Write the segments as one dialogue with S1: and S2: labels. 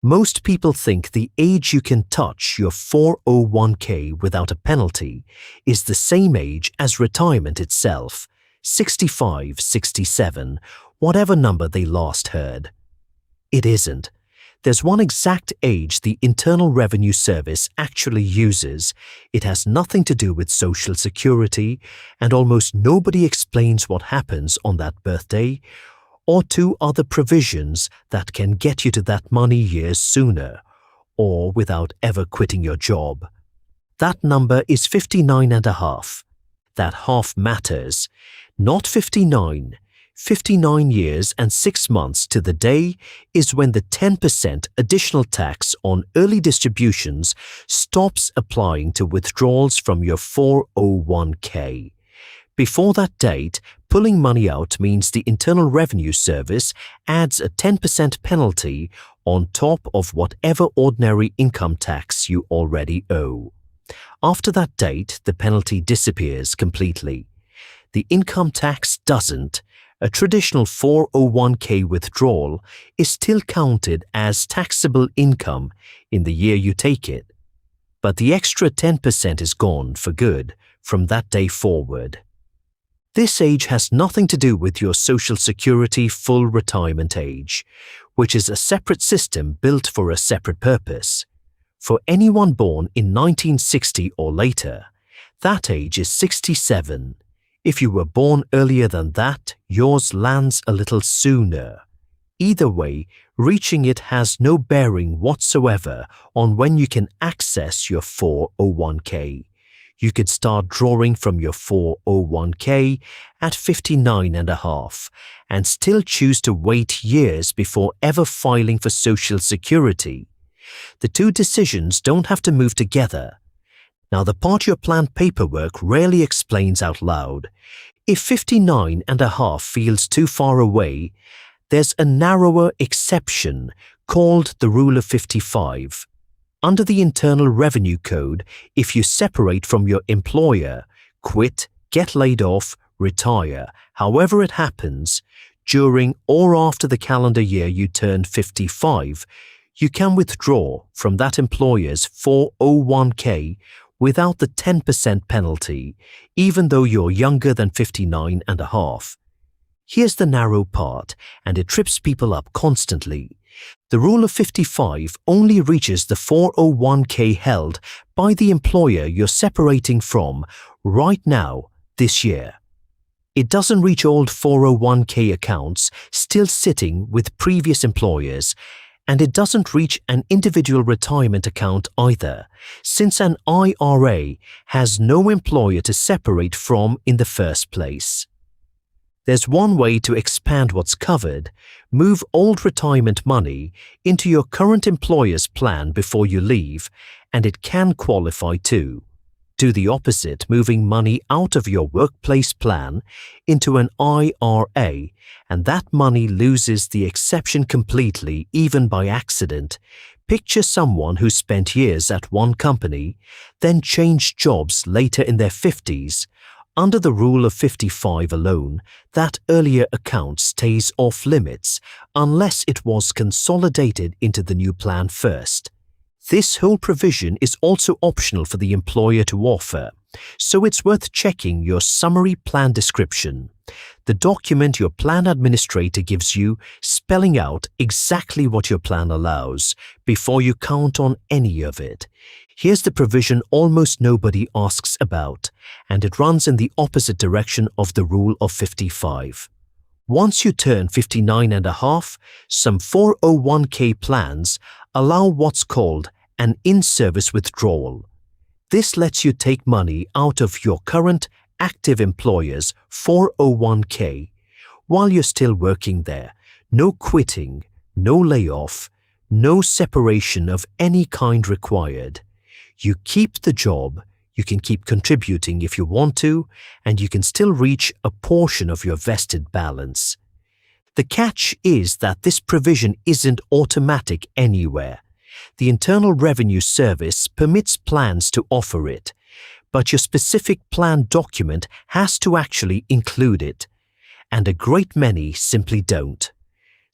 S1: Most people think the age you can touch your 401k without a penalty is the same age as retirement itself, 65, 67, whatever number they last heard. It isn't. There's one exact age the Internal Revenue Service actually uses. It has nothing to do with Social Security, and almost nobody explains what happens on that birthday, or two other provisions that can get you to that money years sooner, or without ever quitting your job. That number is 59 and a half. That half matters. Not 59. 59 years and 6 months to the day is when the 10% additional tax on early distributions stops applying to withdrawals from your 401k. Before that date, pulling money out means the Internal Revenue Service adds a 10% penalty on top of whatever ordinary income tax you already owe. After that date, the penalty disappears completely. The income tax doesn't. A traditional 401k withdrawal is still counted as taxable income in the year you take it. But the extra 10% is gone for good from that day forward. This age has nothing to do with your Social Security full retirement age, which is a separate system built for a separate purpose. For anyone born in 1960 or later, that age is 67. If you were born earlier than that, yours lands a little sooner. Either way, reaching it has no bearing whatsoever on when you can access your 401k. You could start drawing from your 401k at 59 and a half and still choose to wait years before ever filing for Social Security. The two decisions don't have to move together. Now, the part your plan paperwork rarely explains out loud. If 59 and a half feels too far away, there's a narrower exception called the Rule of 55. Under the Internal Revenue Code, if you separate from your employer, quit, get laid off, retire, however it happens, during or after the calendar year you turn 55, you can withdraw from that employer's 401k without the 10% penalty, even though you're younger than 59 and a half. Here's the narrow part, and it trips people up constantly. The Rule of 55 only reaches the 401k held by the employer you're separating from right now, this year. It doesn't reach old 401k accounts still sitting with previous employers, and it doesn't reach an individual retirement account either, since an IRA has no employer to separate from in the first place. There's one way to expand what's covered. Move old retirement money into your current employer's plan before you leave, and it can qualify too. Do the opposite, moving money out of your workplace plan into an IRA, and that money loses the exception completely, even by accident. Picture someone who spent years at one company, then changed jobs later in their 50s. Under the Rule of 55 alone, that earlier account stays off limits unless it was consolidated into the new plan first. This whole provision is also optional for the employer to offer, so it's worth checking your summary plan description, the document your plan administrator gives you spelling out exactly what your plan allows, before you count on any of it. Here's the provision almost nobody asks about, and it runs in the opposite direction of the Rule of 55. Once you turn 59 and a half, some 401k plans allow what's called an in-service withdrawal. This lets you take money out of your current active employer's 401k while you're still working there. No quitting, no layoff, no separation of any kind required. You keep the job, you can keep contributing if you want to, and you can still reach a portion of your vested balance. The catch is that this provision isn't automatic anywhere. The Internal Revenue Service permits plans to offer it, but your specific plan document has to actually include it, and a great many simply don't.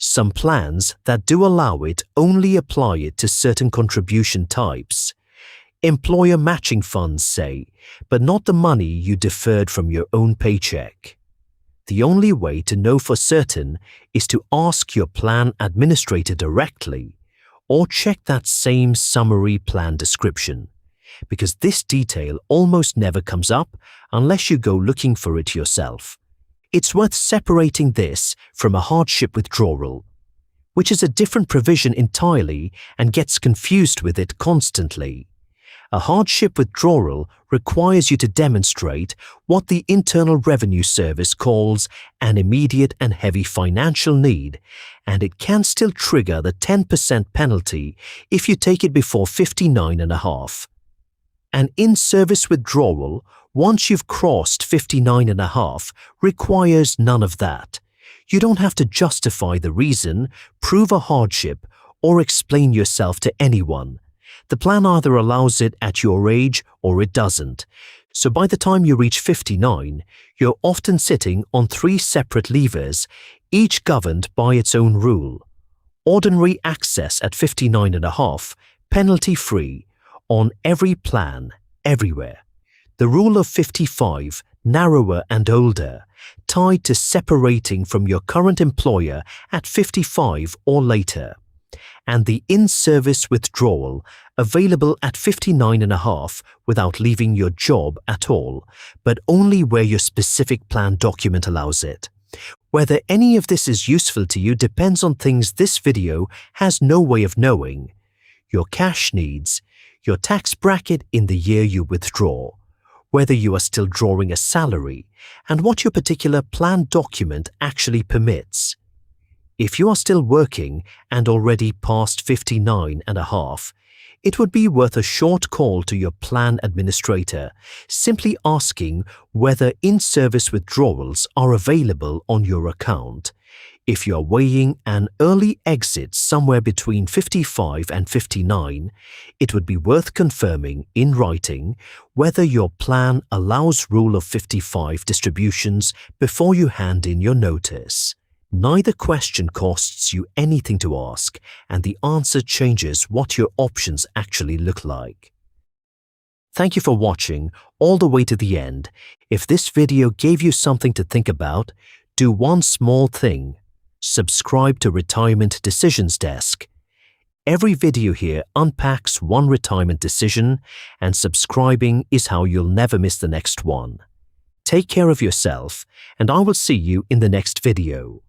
S1: Some plans that do allow it only apply it to certain contribution types. Employer matching funds, say, but not the money you deferred from your own paycheck. The only way to know for certain is to ask your plan administrator directly or check that same summary plan description, because this detail almost never comes up unless you go looking for it yourself. It's worth separating this from a hardship withdrawal, which is a different provision entirely and gets confused with it constantly. A hardship withdrawal requires you to demonstrate what the Internal Revenue Service calls an immediate and heavy financial need, and it can still trigger the 10% penalty if you take it before 59.5. An in-service withdrawal, once you've crossed 59.5, requires none of that. You don't have to justify the reason, prove a hardship, or explain yourself to anyone. The plan either allows it at your age or it doesn't. So by the time you reach 59, you're often sitting on 3 separate levers, each governed by its own rule. Ordinary access at 59.5, penalty-free, on every plan, everywhere. The rule of 55, narrower and older, tied to separating from your current employer at 55 or later. And the in-service withdrawal, available at 59.5 without leaving your job at all, but only where your specific plan document allows it. Whether any of this is useful to you depends on things this video has no way of knowing: your cash needs, your tax bracket in the year you withdraw, whether you are still drawing a salary, and what your particular plan document actually permits. If you are still working and already past 59.5, it would be worth a short call to your plan administrator, simply asking whether in-service withdrawals are available on your account. If you are weighing an early exit somewhere between 55 and 59, it would be worth confirming in writing whether your plan allows Rule of 55 distributions before you hand in your notice. Neither question costs you anything to ask, and the answer changes what your options actually look like. Thank you for watching all the way to the end. If this video gave you something to think about, do one small thing: subscribe to Retirement Decisions Desk. Every video here unpacks one retirement decision, and subscribing is how you'll never miss the next one. Take care of yourself, and I will see you in the next video.